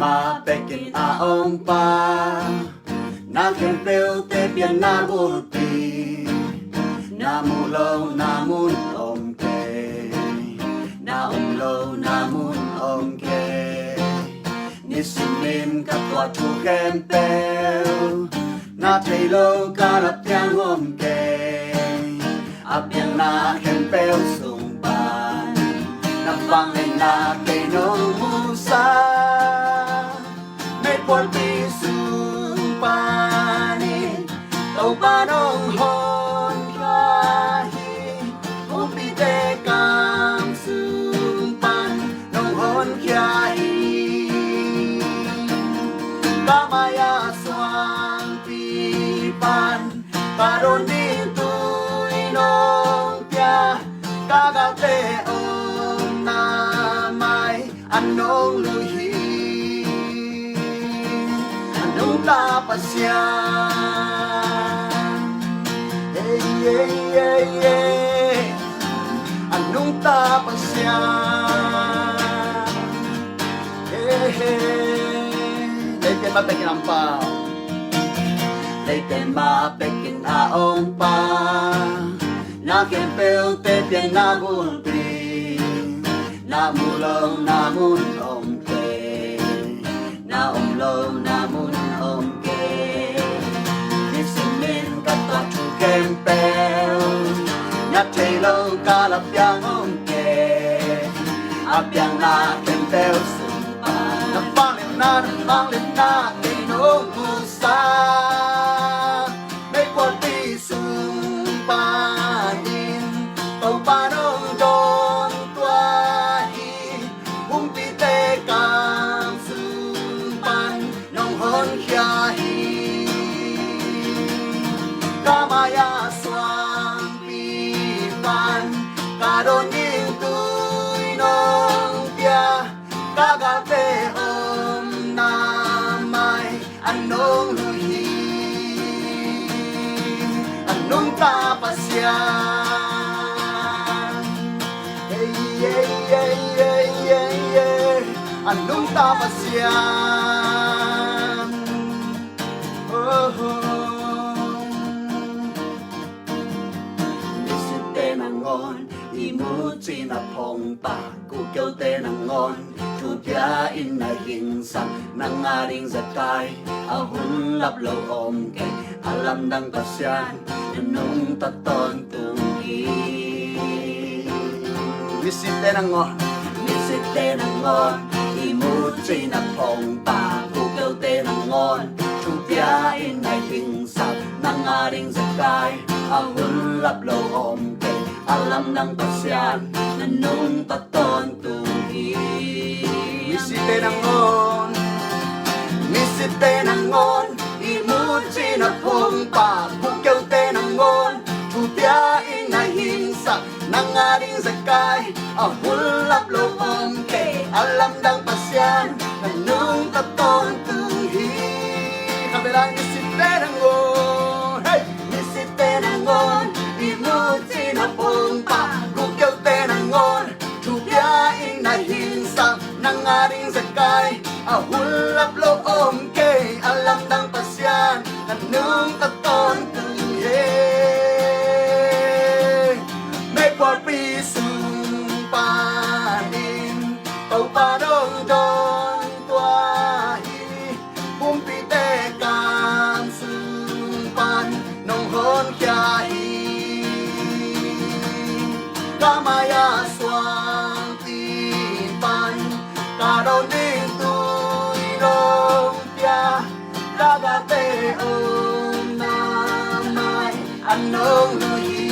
ma pekin aompa na kempeu te pian na bulpi na mulo na mun omke na umlo na mun omke nisimin katwa tu kempeu na telo karap yang omke apian na kempeu sumpan na pangin na kinong musa may porti sumpani tau panong hon kahi upite kam sumpan nong hon kahi kamaya swang pipan karon dito inong pya kagate om namay anong luhi anong tapasyan hey hey hey hey anong tapasyan hey hey they can mapekin ang pao they can mapekin aong pa na kempeu te pian na bulpi na mulo na mun omke na umlo na mun omke nisimin katwa tu kempeu na telo kalap yang omke apiang na kempeu sumpa na panglit na kinong musa may porti sumpanin tau panong don tuahi umpite kam sumpan nong hon hiahi kamaya swang pipan karon ning tuy nong pya kagate om namay anong luhi anong tapasyan hey hey hey hey hey hey anong tapasyan oh nisite nangon imuti na pongpa kukyaw te nangon tupya inahingsang nangaring zakay ahun laplo omke alam ng pasyan anong taton tunggi nisite nangon imuti na pongpa kukyaw te nangon tupya inahingsang nangaring zakay ahun laplo omke alam ng pasyan anong taton tunggi nisite nangon imuti na pongpa kukyaw te nangon tupya inahinsa nangaring zakay ahulap lo omke alam ng pasyan anong taton tunghi kabilang nisite nangon hey nisite nangon imuti na pongpa kukyaw te nangon tupya inahinsa nangaring zakay ahulap lo omke alam ng pasyan anong taton tunghi may porpi sumpanin tau panong don tuahi umpite kam sumpan nong hon hiahi kamaya swang pipan karon ding tuy nong pya kagate om namay anong luhi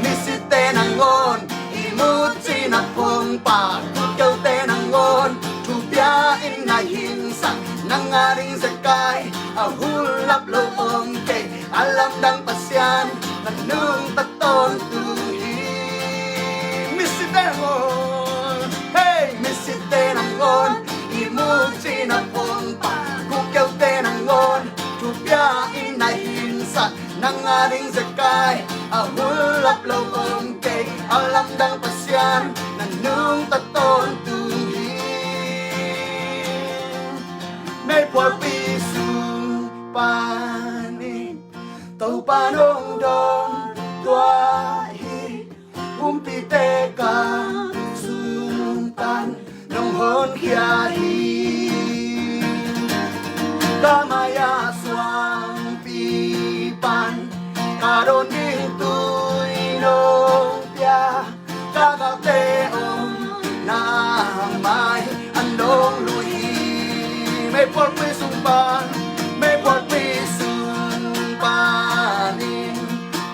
nisite nangon imuti na pongpa kukyaw te nangon tupya inahinsa nangaring zakay ahulap lo omke alam ng pasyan anong taton tunghi nisite nangon hey nisite nangon imuti na pongpa kukyaw te nangon tupya inahinsa nangaring zakay ahulap lo omke alam ng pasyan nanong taton tê ca sung pan nông hôn khia hi Kamaya swang pi pan Karon ding tuy nông tia Kaga te om na mai Anh đông lui Mê bọt mê sung pan Mê bọt mê sung pan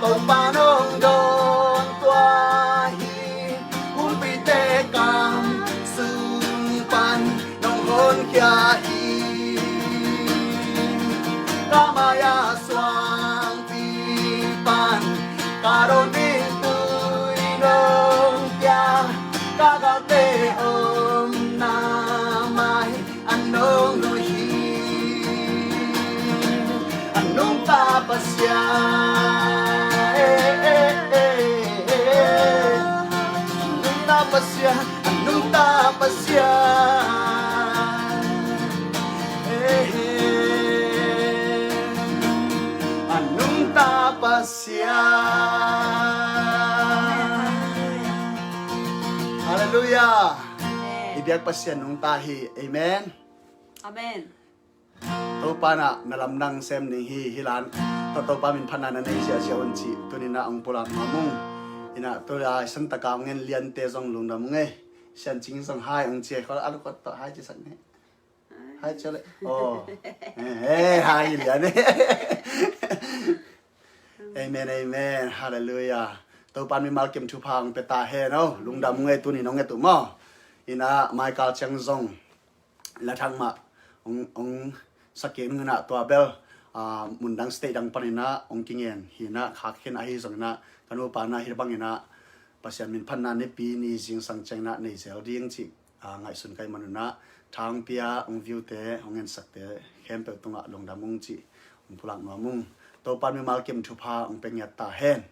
Tông pa nông đôn toa hi Hôn pi tê cam sung pan nông hôn kia hi Kamaya swang pi pan Karon ding tuy nông tia Kaga te om na mai Anh nông lui Anh nông ta pasya Anong tapas yan Anong tapas yan Hallelujah Ibiyag pa siya nung tahi Amen Amen. Tau pa na nalamnang sem ni hilan Totoo pa min pananan na siya siya wanci Tunin na ang pulang mamong ina to la san ta ka ngen lian te jong lung da mnge san ching sang hai ong che kho al ko to hai che san ne hai che le oh hai lian amen amen hallelujah to pan mi mal kem thu phang pe ta he no lung da mnge tu ni no nge tu mo ina michael chang jong la thang ma ong sakin ngna to bel mundang state dang panina ong kingen hina khak khen a hi jong na kanu pa na hirbang ina pasyan min phan na ne pi ni jing sang chang na nei zel ding chi ngai sun kai manuna thang pia ong view te ong en sak te hem pe tunga long da mung chi ong pulang no mung to pan mi mal kem thu pha ong peng ya ta hen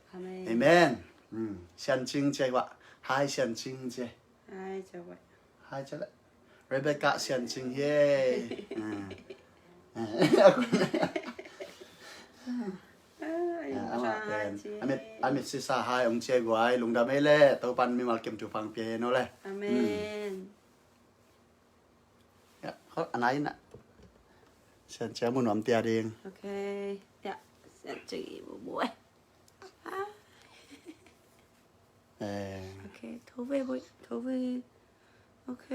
amen sian ching che wa hai sian ching che Ai chào vậy. hai che Rebecca sian ching ye Amit si sa hai ông che guai lung da mele tau pan mi mal kem tu phang pie no le Amen. ya hot anai na sen che mun om tia ding Ok. Dạ. Sẽ chỉ một buổi. eh Ok. Thú vị. Ok.